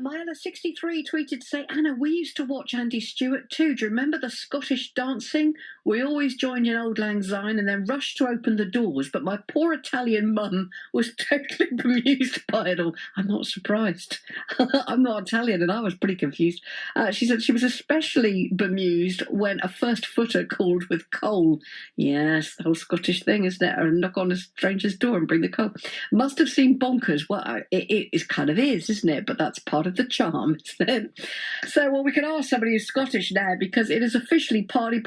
Myella63 tweeted to say, Anna, we used to watch Andy Stewart too. Do you remember the Scottish dancing? We always joined in Old Lang Syne and then rushed to open the doors, but my poor Italian mum was totally bemused by it all. I'm not surprised. I'm not Italian and I was pretty confused. She said she was especially bemused when a first footer called with coal. Yes, the whole Scottish thing, isn't it? Or knock on a stranger's door and bring the coal. Must have seemed bonkers. Well, it kind of is, isn't it? But that's part of the charm, isn't it? So, well, we can ask somebody who's Scottish now because it is officially party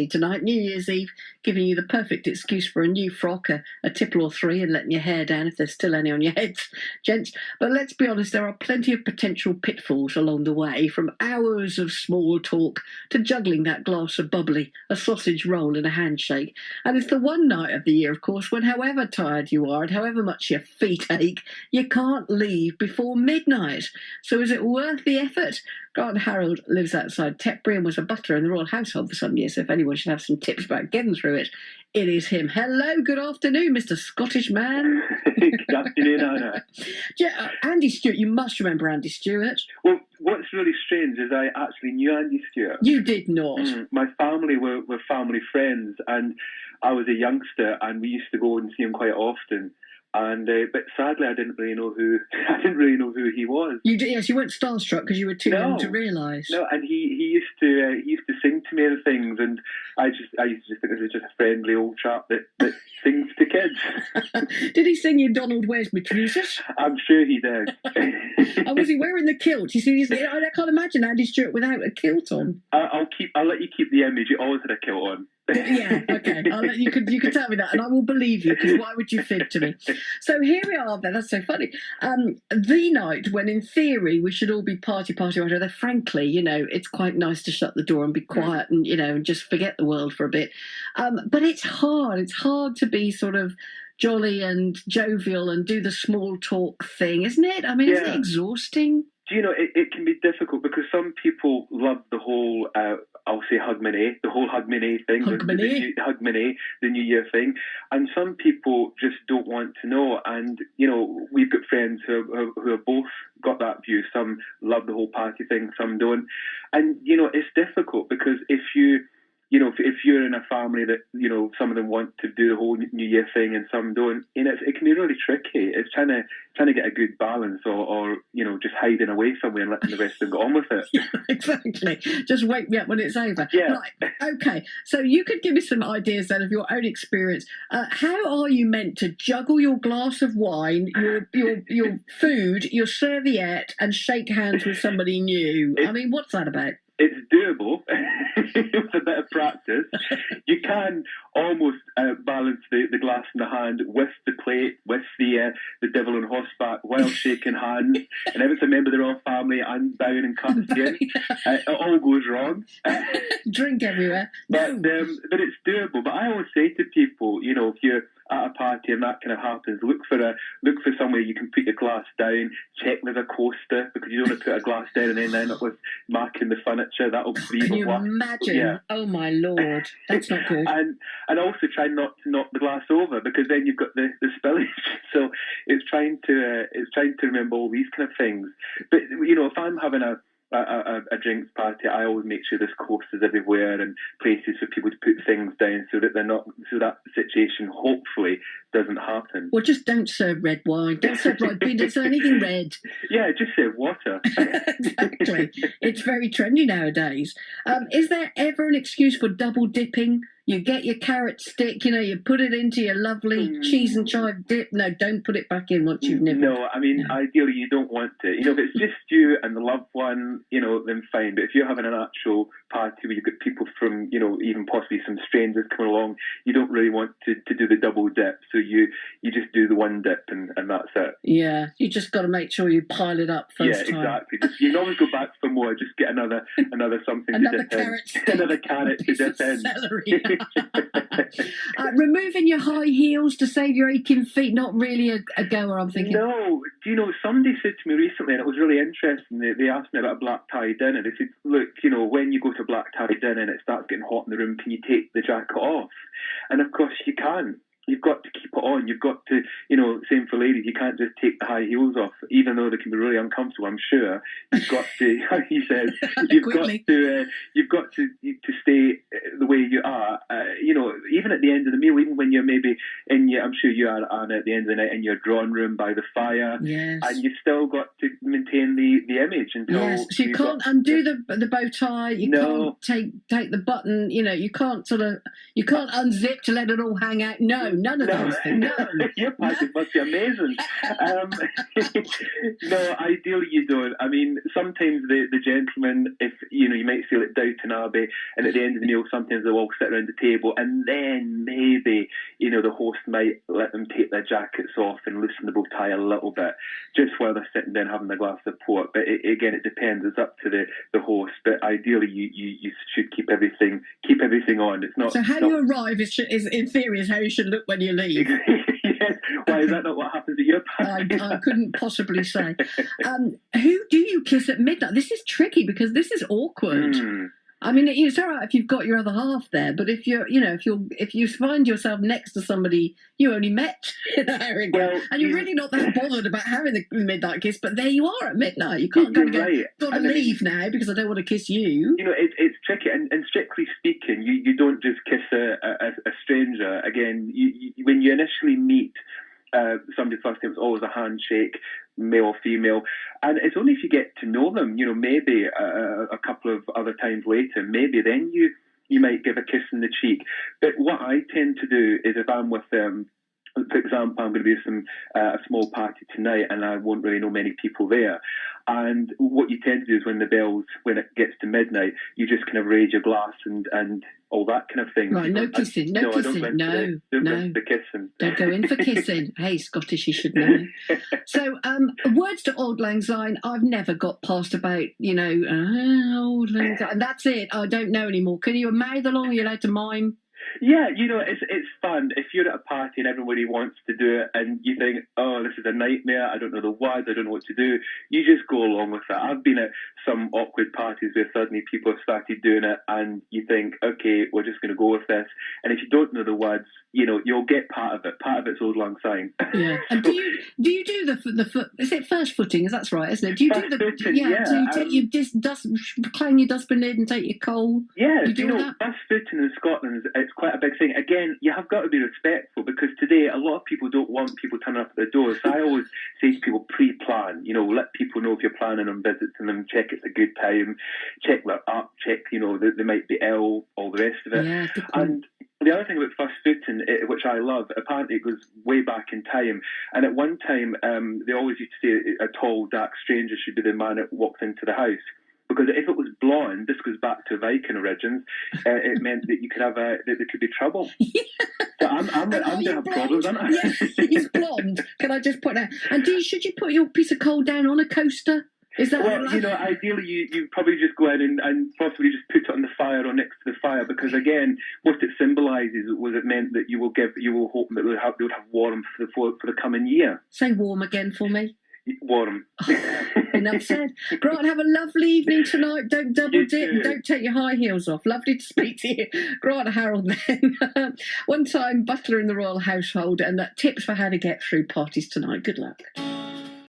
tonight, New Year's Eve, giving you the perfect excuse for a new frock, a tipple or three, and letting your hair down if there's still any on your heads, gents. But let's be honest, there are plenty of potential pitfalls along the way, from hours of small talk to juggling that glass of bubbly, a sausage roll and a handshake. And it's the one night of the year, of course, when however tired you are and however much your feet ache, you can't leave before midnight. So is it worth the effort? Grant Harrold lives outside Tetbury and was a butler in the royal household for some years. So if anyone should have some tips about getting through it, it is him. Hello, good afternoon, Mr. Scottish man. Good afternoon, Anna. Andy Stewart, you must remember Andy Stewart. Well, what's really strange is I actually knew Andy Stewart. You did not? My family were family friends, and I was a youngster, and we used to go and see him quite often. And but sadly, I didn't really know who he was. You did, yes. You weren't starstruck because you were too young to realise. No, and he used to sing to me and things, and I used to just think this is just a friendly old chap that sings to kids. Did he sing you Donald Where's My Tweezers? I'm sure he did. And was he wearing the kilt? You see, I can't imagine Andy Stewart without a kilt on. I'll let you keep the image. He always had a kilt on. Yeah, okay. You can tell me that, and I will believe you, because why would you fib to me? So here we are then. That's so funny. The night when, in theory, we should all be party, although frankly, it's quite nice to shut the door and be quiet and, and just forget the world for a bit. But it's hard. It's hard to be sort of jolly and jovial and do the small talk thing, isn't it? I mean, Isn't it exhausting? Do you know, it can be difficult because some people love the whole, I'll say Hogmanay, the whole Hogmanay thing, Hogmanay, the New Year thing, and some people just don't want to know. And we've got friends who have both got that view. Some love the whole party thing, some don't. And it's difficult because if you're in a family that some of them want to do the whole New Year thing and some don't, it can be really tricky. It's trying to get a good balance, or just hiding away somewhere and letting the rest of them get on with it. Yeah, exactly. Just wake me up when it's over. Yeah. Right. Okay. So you could give me some ideas then of your own experience. How are you meant to juggle your glass of wine, your food, your serviette, and shake hands with somebody new? I mean, what's that about? It's doable with a bit of practice. You can almost balance the glass in the hand with the plate, with the devil on horseback while shaking hands. And if it's a member of the royal family, and down and cut the skin. It all goes wrong. Drink everywhere. But it's doable. But I always say to people, if you're at a party and that kind of happens, look for somewhere you can put your glass down, check there's a coaster, because you don't want to put a glass down and then end up with marking the furniture. That'll be Can you imagine? Yeah. Oh my Lord, that's not good. And also try not to knock the glass over, because then you've got the spillage. So it's trying to remember all these kind of things. But if I'm having a drinks party, I always make sure there's coasters everywhere and places for people to put things down so that situation hopefully doesn't happen. Well, just don't serve red wine, don't serve white bean, don't serve anything red. Yeah, just serve water. Exactly. It's very trendy nowadays. Is there ever an excuse for double dipping? You get your carrot stick, you put it into your lovely cheese and chive dip. No, don't put it back in once you've nibbled. No, I mean, ideally you don't want to. If it's just you and the loved one, then fine. But if you're having an actual party where you've got people from, even possibly some strangers coming along, you don't really want to do the double dip. So you just do the one dip and that's it. Yeah, you just got to make sure you pile it up first time. Yeah, exactly. You can always go back for more. Just get another something another to dip carrot in. Another carrot to dip in. Celery. Removing your high heels to save your aching feet, not really a goer, I'm thinking. No, somebody said to me recently, and it was really interesting, they asked me about a black tie dinner. They said, look, when you go to a black tie dinner and it starts getting hot in the room, can you take the jacket off? And of course you can't. you've got to keep it on. You've got to, same for ladies, you can't just take the high heels off, even though they can be really uncomfortable, I'm sure. You've got to, he says, you've got to stay the way you are, even at the end of the meal, even when you're maybe I'm sure you are, Anna, at the end of the night in your drawing room by the fire, yes. and you've still got to maintain the image until... Yes, so you can't undo the bow tie, you can't take the button, you can't you can't unzip to let it all hang out. No, none of those things. No. Your party must be amazing. No, ideally you don't. I mean, sometimes the gentlemen, if you might feel it Downton Abbey, and at the end of the meal, sometimes they'll all sit around the table, and then maybe the host might let them take their jackets off and loosen the bow tie a little bit, just while they're sitting down having a glass of port. But again, it depends. It's up to the host. But ideally, you should keep everything on. It's not. So how you arrive is in theory is how you should look when you leave. Yes. Why is that not what happens at your party? I couldn't possibly say. Who do you kiss at midnight? This is tricky because this is awkward. I mean, it's all right if you've got your other half there, but if if you find yourself next to somebody you only met an hour ago, and you're really not that bothered about having the midnight kiss, but there you are at midnight. You can't go got to leave now because I don't want to kiss you. It's tricky, and strictly speaking, you don't just kiss a stranger. Again, when you initially meet somebody first, it was always a handshake, male or female, and it's only if you get to know them, maybe a couple of other times later, maybe then you might give a kiss in the cheek. But what I tend to do is, if I'm with them, for example, I'm going to be a small party tonight, and I won't really know many people there. And what you tend to do is when it gets to midnight, you just kind of raise your glass and all that kind of thing. Right, no kissing, no kissing, no. The kissing. Don't go in for kissing. Hey, Scottish, you should know. So, words to Auld Lang Syne, I've never got past about, Auld Lang Syne, and that's it. I don't know anymore. Can you mouth along? Are you allowed to mime? Yeah, it's fun. If you're at a party and everybody wants to do it and you think, oh, this is a nightmare, I don't know the words, I don't know what to do, you just go along with it. I've been at some awkward parties where suddenly people have started doing it and you think, okay, we're just going to go with this. And if you don't know the words, you'll get part of it. Part of it's Auld Lang Syne. Yeah. And do you do the foot? Is it first footing? Is that's right, isn't it? Do you do the footing, yeah? Do you take clang your dustbin lid and take your coal? Yeah, you that? First footing in Scotland it's quite a big thing. Again, you have got to be respectful because today a lot of people don't want people turning up at their door. So I always say to people, pre-plan. Let people know if you're planning on visiting them. Check it's a good time. Check they're up. Check they might be ill. All the rest of it. Yeah, and the other thing about first footing, which I love, apparently it goes way back in time. And at one time, they always used to say a tall, dark stranger should be the man that walks into the house. Because if it was blonde, this goes back to Viking origins, it meant that you could have that there could be trouble. Yeah. So I'm going to have problems, aren't I? Yes, he's blonde. Can I just put that? And should you put your piece of coal down on a coaster? Is that ideally you probably just go in and possibly just put it on the fire or next to the fire, because again, what it symbolises was it meant that you will hope that they would have warmth for the coming year. Say warm again for me. Warm. Enough said. Grant, have a lovely evening tonight. Don't double dip and don't take your high heels off. Lovely to speak to you. Grant Harrold then. One time butler in the royal household, and tips for how to get through parties tonight. Good luck.